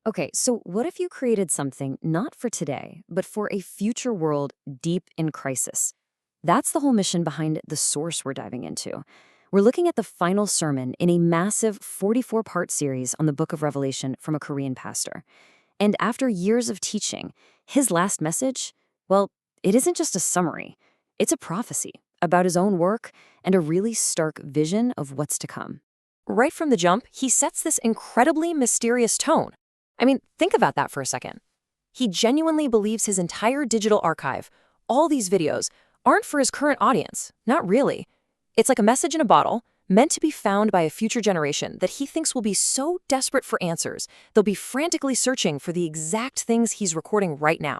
Okay, so what if you created something not for today, but for a future world deep in crisis? That's the whole mission behind the source we're diving into. We're looking at the final sermon in a massive 44-part series on the book of Revelation from a Korean pastor. And after years of teaching, his last message, well, it isn't just a summary. It's a prophecy about his own work and a really stark vision of what's to come. Right from the jump, he sets this incredibly mysterious tone. I mean, think about that for a second. He genuinely believes his entire digital archive, all these videos, aren't for his current audience. Not really. It's like a message in a bottle, meant to be found by a future generation that he thinks will be so desperate for answers, they'll be frantically searching for the exact things he's recording right now.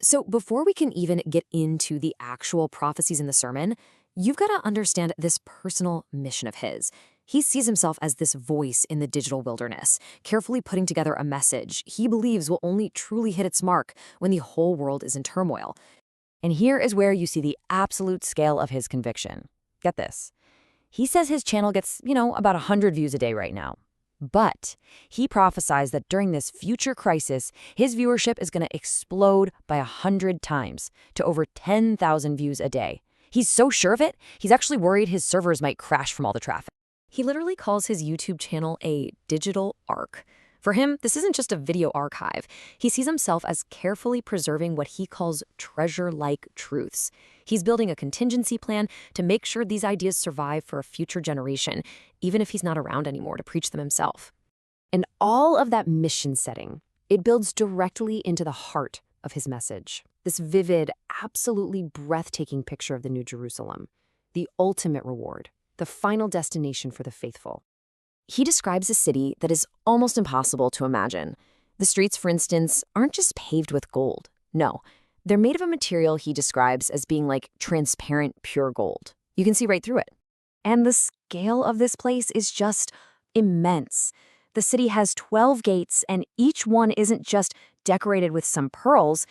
So before we can even get into the actual prophecies in the sermon, you've got to understand this personal mission of his. He sees himself as this voice in the digital wilderness, carefully putting together a message he believes will only truly hit its mark when the whole world is in turmoil. And here is where you see the absolute scale of his conviction. Get this. He says his channel gets, about 100 views a day right now. But he prophesies that during this future crisis, his viewership is going to explode by 100 times to over 10,000 views a day. He's so sure of it, he's actually worried his servers might crash from all the traffic. He literally calls his YouTube channel a digital ark. For him, this isn't just a video archive. He sees himself as carefully preserving what he calls treasure-like truths. He's building a contingency plan to make sure these ideas survive for a future generation, even if he's not around anymore to preach them himself. And all of that mission setting, it builds directly into the heart of his message. This vivid, absolutely breathtaking picture of the New Jerusalem, the ultimate reward, the final destination for the faithful. He describes a city that is almost impossible to imagine. The streets, for instance, aren't just paved with gold. No, they're made of a material he describes as being like transparent, pure gold. You can see right through it. And the scale of this place is just immense. The city has 12 gates, and each one isn't just decorated with some pearls.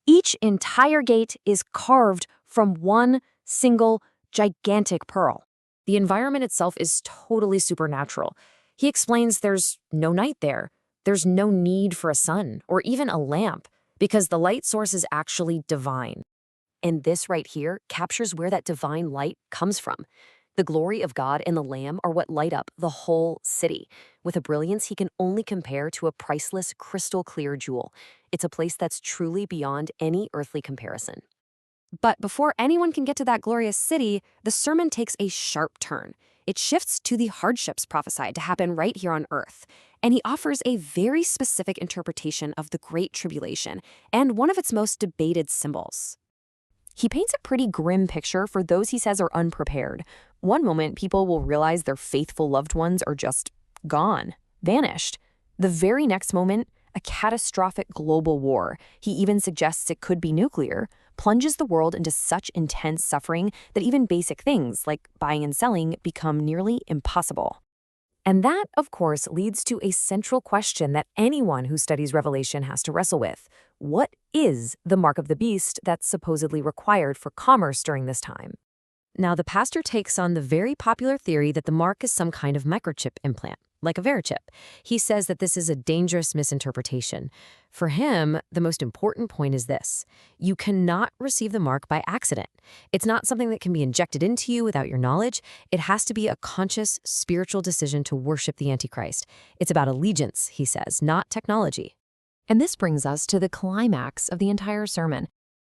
Each entire gate is carved from one single gigantic pearl. The environment itself is totally supernatural. He explains there's no night there. There's no need for a sun or even a lamp because the light source is actually divine. And this right here captures where that divine light comes from. The glory of God and the Lamb are what light up the whole city, with a brilliance he can only compare to a priceless, crystal-clear jewel. It's a place that's truly beyond any earthly comparison. But before anyone can get to that glorious city, the sermon takes a sharp turn. It shifts to the hardships prophesied to happen right here on earth. And he offers a very specific interpretation of the Great Tribulation and one of its most debated symbols. He paints a pretty grim picture for those he says are unprepared. One moment, people will realize their faithful loved ones are just gone, vanished. The very next moment, a catastrophic global war, he even suggests it could be nuclear, plunges the world into such intense suffering that even basic things like buying and selling become nearly impossible. And that, of course, leads to a central question that anyone who studies Revelation has to wrestle with. What is the mark of the beast that's supposedly required for commerce during this time? Now, the pastor takes on the very popular theory that the mark is some kind of microchip implant, like a Verichip. He says that this is a dangerous misinterpretation. For him, the most important point is this. You cannot receive the mark by accident. It's not something that can be injected into you without your knowledge. It has to be a conscious, spiritual decision to worship the Antichrist. It's about allegiance, he says, not technology. And this brings us to the climax of the entire sermon.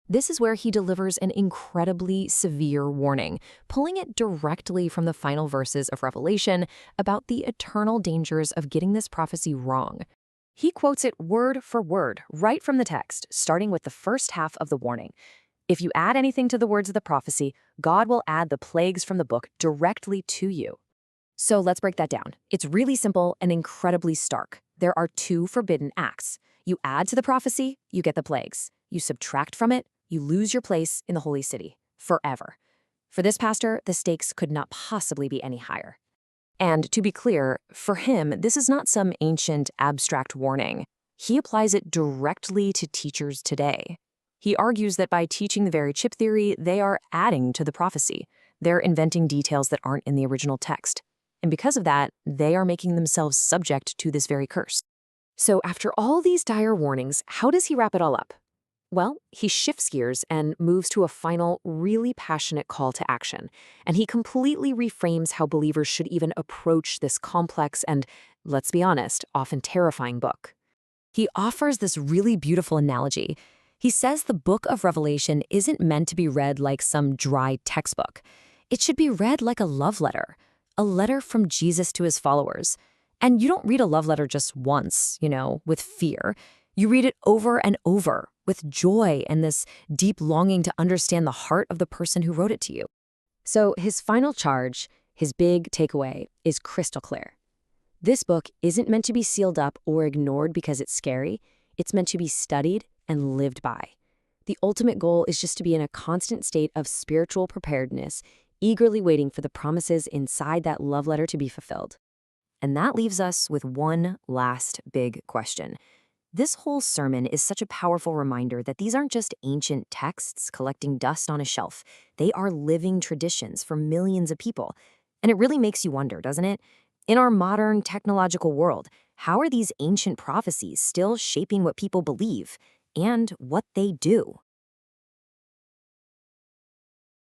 This is where he delivers an incredibly severe warning, pulling it directly from the final verses of Revelation about the eternal dangers of getting this prophecy wrong. He quotes it word for word, right from the text, starting with the first half of the warning. If you add anything to the words of the prophecy, God will add the plagues from the book directly to you. So let's break that down. It's really simple and incredibly stark. There are two forbidden acts. You add to the prophecy, you get the plagues. You subtract from it, you lose your place in the holy city, forever. For this pastor, the stakes could not possibly be any higher. And to be clear, for him, this is not some ancient, abstract warning. He applies it directly to teachers today. He argues that by teaching the very chip theory, they are adding to the prophecy. They're inventing details that aren't in the original text. And because of that, they are making themselves subject to this very curse. So after all these dire warnings, how does he wrap it all up? Well, he shifts gears and moves to a final, really passionate call to action. And he completely reframes how believers should even approach this complex and, let's be honest, often terrifying book. He offers this really beautiful analogy. He says the book of Revelation isn't meant to be read like some dry textbook. It should be read like a love letter, a letter from Jesus to his followers. And you don't read a love letter just once, with fear. You read it over and over with joy and this deep longing to understand the heart of the person who wrote it to you. So his final charge, his big takeaway, is crystal clear. This book isn't meant to be sealed up or ignored because it's scary. It's meant to be studied and lived by. The ultimate goal is just to be in a constant state of spiritual preparedness, eagerly waiting for the promises inside that love letter to be fulfilled. And that leaves us with one last big question. This whole sermon is such a powerful reminder that these aren't just ancient texts collecting dust on a shelf. They are living traditions for millions of people. And it really makes you wonder, doesn't it? In our modern technological world, how are these ancient prophecies still shaping what people believe and what they do?